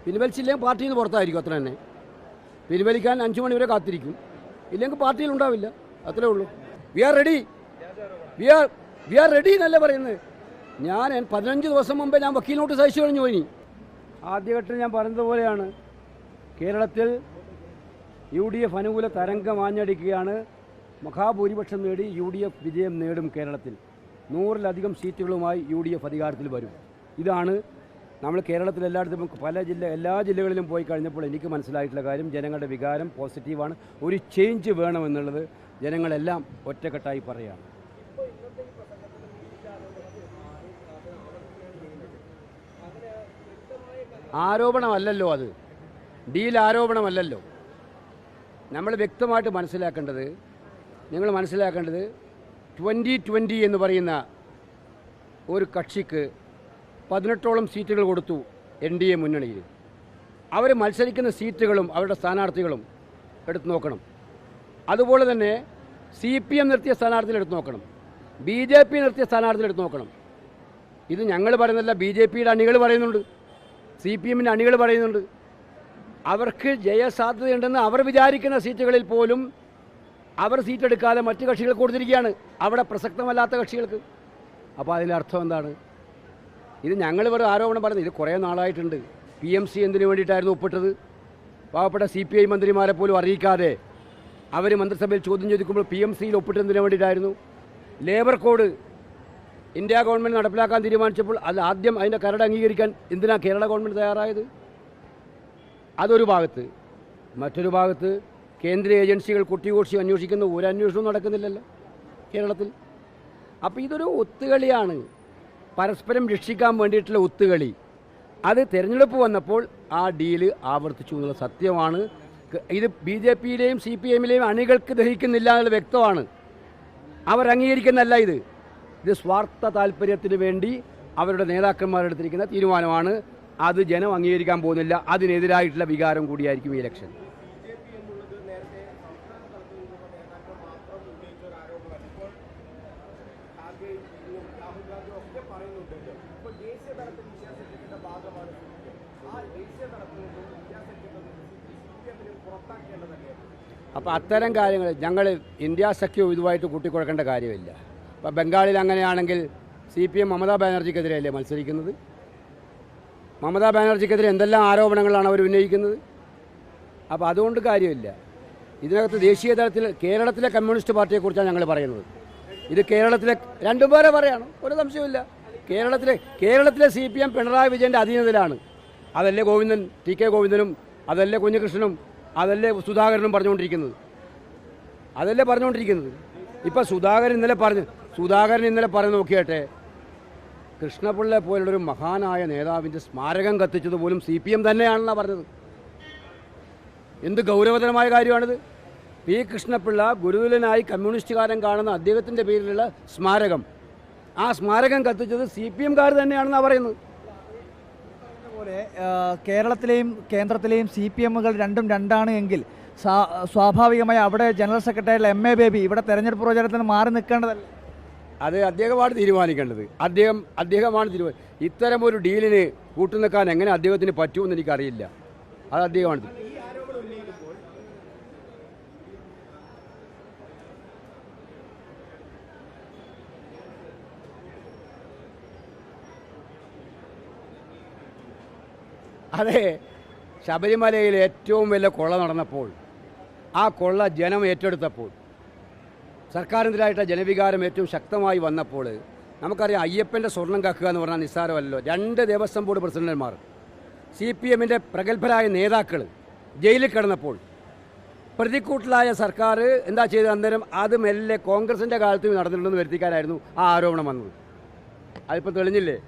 പിൻവലിച്ചില്ലെങ്കിൽ പാർട്ടിയിൽ നിന്ന് പുറത്തായിരിക്കും, അത്ര തന്നെ. പിൻവലിക്കാൻ 5 മണി വരെ കാത്തിരിക്കും, ഇല്ലെങ്കിൽ പാർട്ടിയിൽ ഉണ്ടാവില്ല, അത്രേ ഉള്ളൂ. We are ready, we are ready എന്നല്ലേ പറയുന്നത്. ഞാൻ 15 ദിവസം മുമ്പേ ഞാൻ വക്കീൽ നോട്ടീസ് അയച്ചു കഴിഞ്ഞു. ഇനി ആദ്യഘട്ടത്തിൽ ഞാൻ പറഞ്ഞതുപോലെയാണ്, കേരളത്തിൽ UDF അനുകൂല തരംഗം ആഞ്ഞടിക്കുകയാണ്. മഹാഭൂരിപക്ഷം നേടി UDF വിജയം നേടും. കേരളത്തിൽ 100-ലധികം സീറ്റുകളുമായി UDF അധികാരത്തിൽ വരും. ഇതാണ് നമ്മൾ കേരളത്തിൽ എല്ലായിടത്തും എല്ലാ ജില്ലകളിലും പോയി കഴിഞ്ഞപ്പോൾ എനിക്ക് മനസ്സിലായിട്ടുള്ള കാര്യം. ജനങ്ങളുടെ വികാരം പോസിറ്റീവാണ്. ഒരു ചേഞ്ച് വേണമെന്നുള്ളത് ജനങ്ങളെല്ലാം ഒറ്റക്കെട്ടായി പറയുകയാണ്. ആരോപണമല്ലല്ലോ അത്, ഡീൽ ആരോപണമല്ലല്ലോ. നമ്മൾ വ്യക്തമായിട്ട് മനസ്സിലാക്കേണ്ടത്, നിങ്ങൾ മനസ്സിലാക്കേണ്ടത് 2020 എന്ന് പറയുന്ന ഒരു കക്ഷിക്ക് 18ഓളം സീറ്റുകൾ കൊടുത്തു NDA മുന്നണിയിൽ. അവർ മത്സരിക്കുന്ന സീറ്റുകളും അവരുടെ സ്ഥാനാർത്ഥികളും എടുത്തു നോക്കണം. അതുപോലെ തന്നെ CPM നിർത്തിയ സ്ഥാനാർത്ഥികൾ എടുത്തു നോക്കണം, BJP നിർത്തിയ സ്ഥാനാർത്ഥികൾ എടുത്തു നോക്കണം. ഇത് ഞങ്ങൾ പറയുന്നില്ല, BJPയുടെ അണികൾ പറയുന്നുണ്ട്, CPMൻ്റെ അണികൾ പറയുന്നുണ്ട്. അവർക്ക് ജയസാധ്യതയുണ്ടെന്ന് അവർ വിചാരിക്കുന്ന സീറ്റുകളിൽ പോലും അവർ സീറ്റെടുക്കാതെ മറ്റ് കക്ഷികൾക്ക് കൊടുത്തിരിക്കുകയാണ്, അവിടെ പ്രസക്തമല്ലാത്ത കക്ഷികൾക്ക്. അപ്പോൾ അതിൻ്റെ അർത്ഥം എന്താണ്? ഇത് ഞങ്ങൾ വെറും ആരോപണം പറയുന്നത്. ഇത് കുറേ നാളായിട്ടുണ്ട്. PMC എന്തിനു വേണ്ടിയിട്ടായിരുന്നു ഒപ്പിട്ടത്? പാവപ്പെട്ട CPI മന്ത്രിമാരെ പോലും അറിയിക്കാതെ അവർ മന്ത്രിസഭയിൽ ചോദ്യം ചോദിക്കുമ്പോൾ PMCയിൽ ഒപ്പിട്ടതിന് വേണ്ടിയിട്ടായിരുന്നു. ലേബർ കോഡ് ഇന്ത്യ ഗവൺമെൻറ് നടപ്പിലാക്കാൻ തീരുമാനിച്ചപ്പോൾ അത് ആദ്യം അതിൻ്റെ കരട് അംഗീകരിക്കാൻ എന്തിനാണ് കേരള ഗവൺമെൻറ് തയ്യാറായത്? അതൊരു ഭാഗത്ത്. മറ്റൊരു ഭാഗത്ത് കേന്ദ്ര ഏജൻസികൾ കുട്ടികോക്ഷി അന്വേഷിക്കുന്ന ഒരു അന്വേഷണവും നടക്കുന്നില്ലല്ലോ കേരളത്തിൽ. അപ്പോൾ ഇതൊരു ഒത്തുകളിയാണ്, പരസ്പരം രക്ഷിക്കാൻ വേണ്ടിയിട്ടുള്ള ഒത്തുകളി. അത് തിരഞ്ഞെടുപ്പ് വന്നപ്പോൾ ആ ഡീല് ആവർത്തിച്ചു എന്നുള്ള സത്യമാണ്. ഇത് BJPയിലെയും CPMലെയും അണികൾക്ക് ദഹിക്കുന്നില്ല എന്നുള്ള വ്യക്തമാണ്. അവർ അംഗീകരിക്കുന്നതല്ല ഇത് സ്വാർത്ഥ താല്പര്യത്തിന് വേണ്ടി അവരുടെ നേതാക്കന്മാരെടുത്തിരിക്കുന്ന തീരുമാനമാണ്. അത് ജനം അംഗീകരിക്കാൻ പോകുന്നില്ല. അതിനെതിരായിട്ടുള്ള വികാരം കൂടിയായിരിക്കും ഈ ഇലക്ഷൻ. അപ്പോൾ അത്തരം കാര്യങ്ങൾ ഞങ്ങൾ ഇന്ത്യ സഖ്യവും ഇതുമായിട്ട് കൂട്ടിക്കുഴക്കേണ്ട കാര്യമില്ല. ഇപ്പോൾ ബംഗാളിൽ അങ്ങനെയാണെങ്കിൽ CPM മമതാ ബാനർജിക്കെതിരെയല്ലേ മത്സരിക്കുന്നത്? മമതാ ബാനർജിക്കെതിരെ എന്തെല്ലാം ആരോപണങ്ങളാണ് അവർ ഉന്നയിക്കുന്നത്? അപ്പോൾ അതുകൊണ്ട് കാര്യമില്ല. ഇതിനകത്ത് ദേശീയ തലത്തിൽ കേരളത്തിലെ കമ്മ്യൂണിസ്റ്റ് പാർട്ടിയെക്കുറിച്ചാണ് ഞങ്ങൾ പറയുന്നത്. ഇത് കേരളത്തിലെ രണ്ടുപേരെ പറയാണ്, ഒരു സംശയമില്ല. കേരളത്തിലെ CPM പിണറായി വിജയൻ്റെ അധീനതയിലാണ്. അതല്ലേ TK ഗോവിന്ദനും അതല്ലേ കുഞ്ഞികൃഷ്ണനും അതല്ലേ സുധാകരനും പറഞ്ഞുകൊണ്ടിരിക്കുന്നത്. ഇപ്പം സുധാകരൻ ഇന്നലെ പറഞ്ഞു നോക്കിയാട്ടെ, കൃഷ്ണപിള്ള പോലുള്ളൊരു മഹാനായ നേതാവിൻ്റെ സ്മാരകം കത്തിച്ചത് പോലും CPM തന്നെയാണെന്നാണ് പറഞ്ഞത്. എന്ത് ഗൗരവതരമായ കാര്യമാണിത്. P. കൃഷ്ണപിള്ള ഗുരുതുലനായി കമ്മ്യൂണിസ്റ്റുകാരൻ കാണുന്ന അദ്ദേഹത്തിൻ്റെ പേരിലുള്ള സ്മാരകം, ആ സ്മാരകം കത്തിച്ചത് CPMകാർ തന്നെയാണെന്നാണ് പറയുന്നത്. പോലെ കേരളത്തിലെയും കേന്ദ്രത്തിലെയും CPMകൾ രണ്ടും രണ്ടാണ് എങ്കിൽ സ്വാഭാവികമായി അവിടെ ജനറൽ സെക്രട്ടറി MA ബേബി ഇവിടെ തെരഞ്ഞെടുപ്പ് പ്രചാരണത്തിന് മാറി നിൽക്കേണ്ടതല്ല. അത് അദ്ദേഹമാണ് തീരുമാനിക്കേണ്ടത്. അദ്ദേഹമാണ് ഇത്തരം ഒരു ഡീലിന് കൂട്ടുനിൽക്കാൻ എങ്ങനെ അദ്ദേഹത്തിന് പറ്റുമെന്ന് എനിക്കറിയില്ല. അത് അദ്ദേഹമാണ്. അതെ, ശബരിമലയിൽ ഏറ്റവും വലിയ കൊള്ള നടന്നപ്പോൾ, ആ കൊള്ള ജനം ഏറ്റെടുത്തപ്പോൾ, സർക്കാരിനെതിരായിട്ടുള്ള ജനവികാരം ഏറ്റവും ശക്തമായി വന്നപ്പോൾ, നമുക്കറിയാം അയ്യപ്പൻ്റെ സ്വർണം കക്കുക എന്ന് പറഞ്ഞാൽ നിസ്സാരമല്ലല്ലോ. 2 ദേവസ്വം ബോർഡ് പ്രസിഡന്റുമാർ, CPMൻ്റെ പ്രഗത്ഭരായ നേതാക്കൾ ജയിലിൽ കിടന്നപ്പോൾ പ്രതിക്കൂട്ടിലായ സർക്കാർ എന്താ ചെയ്തത്? അന്നേരം അത് മെല്ലെ കോൺഗ്രസിൻ്റെ കാലത്ത് നടന്നിട്ടുണ്ടെന്ന് വരുത്തിക്കാനായിരുന്നു ആ ആരോപണം വന്നത്. അതിപ്പോൾ തെളിഞ്ഞില്ലേ?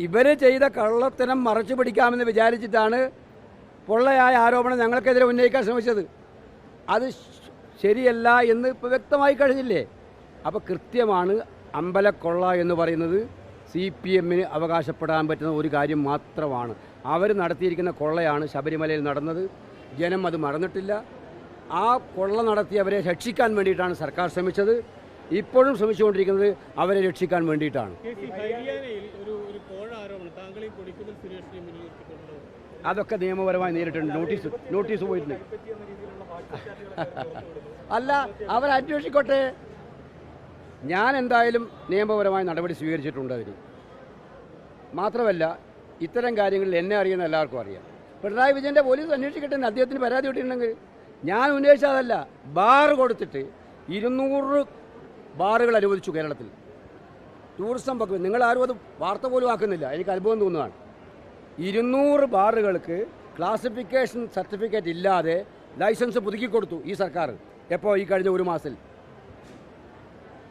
ഇവർ ചെയ്ത കള്ളത്തനം മറച്ചു പിടിക്കാമെന്ന് വിചാരിച്ചിട്ടാണ് പൊള്ളയായ ആരോപണം ഞങ്ങൾക്കെതിരെ ഉന്നയിക്കാൻ ശ്രമിച്ചത്. അത് ശരിയല്ല എന്ന് ഇപ്പോൾ വ്യക്തമായി കഴിഞ്ഞില്ലേ? അപ്പോൾ കൃത്യമാണ്, അമ്പലക്കൊള്ള എന്ന് പറയുന്നത് CPMന് അവകാശപ്പെടാൻ പറ്റുന്ന ഒരു കാര്യം മാത്രമാണ്. അവർ നടത്തിയിരിക്കുന്ന കൊള്ളയാണ് ശബരിമലയിൽ നടന്നത്. ജനം അത് മറന്നിട്ടില്ല. ആ കൊള്ള നടത്തിയവരെ രക്ഷിക്കാൻ വേണ്ടിയിട്ടാണ് സർക്കാർ ശ്രമിച്ചത്. ഇപ്പോഴും ശ്രമിച്ചുകൊണ്ടിരിക്കുന്നത് അവരെ രക്ഷിക്കാൻ വേണ്ടിയിട്ടാണ്. അതൊക്കെ നിയമപരമായി നേരിട്ടുണ്ട്. നോട്ടീസ് പോയിട്ടുണ്ട്. അല്ല, അവരന്വേഷിക്കോട്ടെ. ഞാൻ എന്തായാലും നിയമപരമായ നടപടി സ്വീകരിച്ചിട്ടുണ്ട് അതിന്. മാത്രമല്ല, ഇത്തരം കാര്യങ്ങളിൽ എന്നെ അറിയുന്ന എല്ലാവർക്കും അറിയാം. പിണറായി വിജയൻ്റെ പോലീസ് അന്വേഷിക്കട്ടെ. അദ്ദേഹത്തിന് പരാതി കിട്ടിയിട്ടുണ്ടെങ്കിൽ ഞാൻ ഉന്നയിച്ചതല്ല. ബാർ കൊടുത്തിട്ട് 200 ബാറുകൾ അനുവദിച്ചു കേരളത്തിൽ. ടൂറിസം വകുപ്പ്, നിങ്ങൾ ആരും അത് വാർത്ത പോലും ആക്കുന്നില്ല. എനിക്ക് അനുഭവം തോന്നുകയാണ്. 200 ബാറുകൾക്ക് ക്ലാസിഫിക്കേഷൻ സർട്ടിഫിക്കറ്റ് ഇല്ലാതെ ലൈസൻസ് പുതുക്കിക്കൊടുത്തു ഈ സർക്കാർ. എപ്പോൾ? ഈ കഴിഞ്ഞ ഒരു മാസത്തിൽ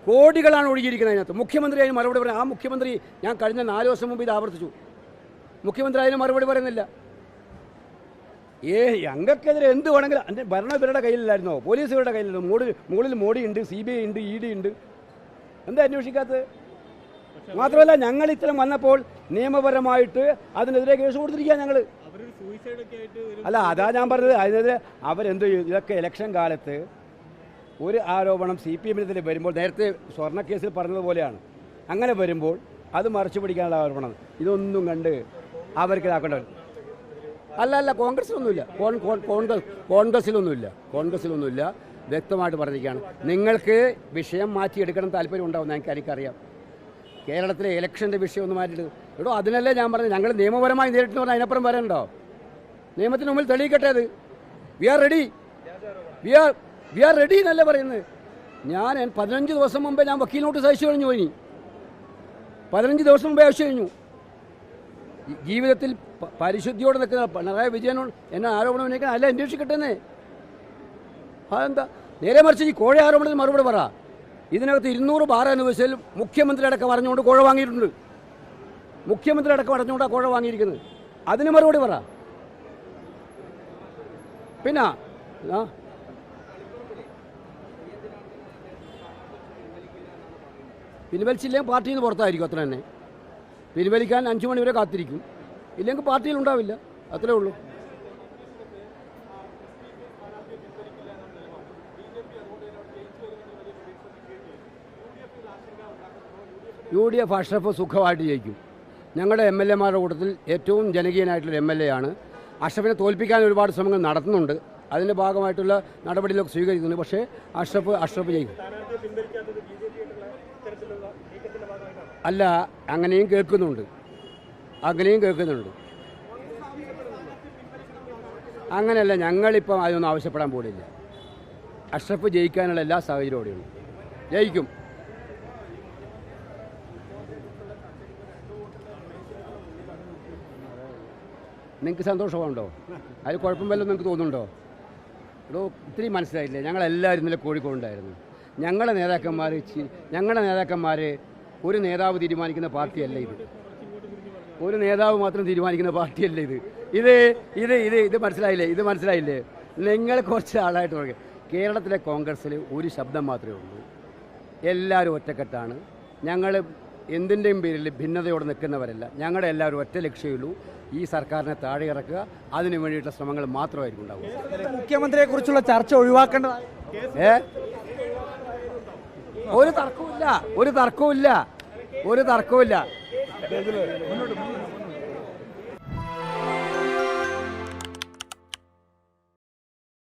കോടികളാണ് ഒഴുകിയിരിക്കുന്നത് അതിനകത്ത്. മുഖ്യമന്ത്രി അതിന് മറുപടി പറയാം. ആ മുഖ്യമന്ത്രി, ഞാൻ കഴിഞ്ഞ 4 ദിവസം മുമ്പ് ഇത് ആവർത്തിച്ചു, മുഖ്യമന്ത്രി അതിന് മറുപടി പറയുന്നില്ല. ഞങ്ങൾക്കെതിരെ എന്ത് വേണമെങ്കിലും എൻ്റെ ഭരണം ഇവരുടെ കയ്യിലായിരുന്നോ? പോലീസ് ഇവരുടെ കയ്യിലായിരുന്നു. മുകളിൽ മോഡി ഉണ്ട്, CBI ഉണ്ട്, ED ഉണ്ട്. എന്താ അന്വേഷിക്കാത്തത്? മാത്രമല്ല, ഞങ്ങൾ ഇത്തരം വന്നപ്പോൾ നിയമപരമായിട്ട് അതിനെതിരെ കേസ് കൊടുത്തിരിക്കുക ഞങ്ങൾ. അല്ല, അതാ ഞാൻ പറഞ്ഞത്. അതിനെതിരെ അവരെന്ത് ചെയ്യും? ഇതൊക്കെ ഇലക്ഷൻ കാലത്ത് ഒരു ആരോപണം CPM-നെതിരെ വരുമ്പോൾ, നേരത്തെ സ്വർണ്ണക്കേസിൽ പറഞ്ഞതുപോലെയാണ്, അങ്ങനെ വരുമ്പോൾ അത് മറച്ചു പിടിക്കാനുള്ള ആരോപണം. ഇതൊന്നും കണ്ട് അവർക്ക് ഇതാക്കേണ്ടത്. അല്ല, കോൺഗ്രസിലൊന്നുമില്ല. കോൺഗ്രസിലൊന്നുമില്ല. വ്യക്തമായിട്ട് പറഞ്ഞിരിക്കുകയാണ്. നിങ്ങൾക്ക് വിഷയം മാറ്റിയെടുക്കണം താല്പര്യം ഉണ്ടാവും. എനിക്കറിയാം. കേരളത്തിലെ ഇലക്ഷൻ്റെ വിഷയം ഒന്ന് മാറ്റിയിട്ട് എടോ, അതിനല്ലേ ഞാൻ പറഞ്ഞത് ഞങ്ങൾ നിയമപരമായി നേരിട്ടെന്ന് പറഞ്ഞാൽ അതിനപ്പുറം വരണ്ടോ? നിയമത്തിന് മുമ്പിൽ തെളിയിക്കട്ടെ അത്. വി ആർ റെഡി എന്നല്ലേ പറയുന്നത്. ഞാൻ 15 ദിവസം മുമ്പേ ഞാൻ വക്കീൽ നോട്ടീസ് അയച്ചു കഴിഞ്ഞു. ഇനി 15 ദിവസം മുമ്പേ അയച്ചു കഴിഞ്ഞു. ജീവിതത്തിൽ പരിശുദ്ധിയോടെ നിൽക്കുന്ന പിണറായി വിജയനോട് എന്നെ ആരോപണം ഉന്നയിക്കാൻ അല്ല, അന്വേഷിക്കട്ടെന്നേ. അതെന്താ? നേരെ മറിച്ച് ഈ കോഴ ആരോപണത്തിന് മറുപടി പറ. ഇതിനകത്ത് 200 ബാർ അനുവദിച്ചാൽ മുഖ്യമന്ത്രി അടക്കം അറിഞ്ഞുകൊണ്ട് കോഴ വാങ്ങിയിട്ടുണ്ട്. മുഖ്യമന്ത്രി അടക്കം അറിഞ്ഞുകൊണ്ടാണ് കോഴ വാങ്ങിയിരിക്കുന്നത്. അതിന് മറുപടി പറ. പിന്നെ പിൻവലിച്ചില്ലെങ്കിൽ പാർട്ടിയിൽ നിന്ന് പുറത്തായിരിക്കും. അത്ര തന്നെ. പിൻവലിക്കാൻ 5 മണി വരെ കാത്തിരിക്കും. ഇല്ലെങ്കിൽ പാർട്ടിയിൽ ഉണ്ടാവില്ല. അത്രേ ഉള്ളൂ. UDF അഷ്റഫ് സുഖമായിട്ട് ജയിക്കും. ഞങ്ങളുടെ MLA-മാരുടെ കൂട്ടത്തിൽ ഏറ്റവും ജനകീയനായിട്ടുള്ള MLA ആണ്. അഷ്റഫിനെ തോൽപ്പിക്കാൻ ഒരുപാട് ശ്രമങ്ങൾ നടത്തുന്നുണ്ട്. അതിൻ്റെ ഭാഗമായിട്ടുള്ള നടപടികളൊക്കെ സ്വീകരിക്കുന്നുണ്ട്. പക്ഷേ അഷ്റഫ് ജയിക്കും. അല്ല, അങ്ങനെയും കേൾക്കുന്നുണ്ട്. അങ്ങനെയല്ല, ഞങ്ങളിപ്പം അതൊന്നും ആവശ്യപ്പെടാൻ പോലില്ല. അഷ്റഫ് ജയിക്കാനുള്ള എല്ലാ സാഹചര്യവും അവിടെയുണ്ട്. ജയിക്കും. നിങ്ങൾക്ക് സന്തോഷമുണ്ടോ? അതിൽ കുഴപ്പം വല്ലതും നിങ്ങൾക്ക് തോന്നുന്നുണ്ടോ? എടോ, ഇത്തിരി മനസ്സിലായില്ലേ? ഞങ്ങളെല്ലാവരും ഇന്നലെ കോഴിക്കോടുണ്ടായിരുന്നു. ഞങ്ങളുടെ നേതാക്കന്മാർ ഒരു നേതാവ് തീരുമാനിക്കുന്ന പാർട്ടിയല്ല ഇത്. ഒരു നേതാവ് മാത്രം തീരുമാനിക്കുന്ന പാർട്ടിയല്ല ഇത് മനസ്സിലായില്ലേ? നിങ്ങൾ കുറച്ച് ആളായിട്ട് പറയും. കേരളത്തിലെ കോൺഗ്രസ്സിൽ ഒരു ശബ്ദം മാത്രമേ ഉള്ളൂ. എല്ലാവരും ഒറ്റക്കെട്ടാണ്. ഞങ്ങൾ എന്തിൻ്റെയും പേരിൽ ഭിന്നതയോടെ നിൽക്കുന്നവരല്ല. ഞങ്ങളുടെ എല്ലാവരും ഒറ്റ ലക്ഷ്യമുള്ളൂ, ഈ സർക്കാരിനെ താഴെ ഇറക്കുക. അതിനു വേണ്ടിയിട്ടുള്ള ശ്രമങ്ങൾ മാത്രമായിരിക്കും ഉണ്ടാവുക. മുഖ്യമന്ത്രിയെ കുറിച്ചുള്ള ചർച്ച ഒഴിവാക്കേണ്ടതാണ്. ഒരു തർക്കവുമില്ല.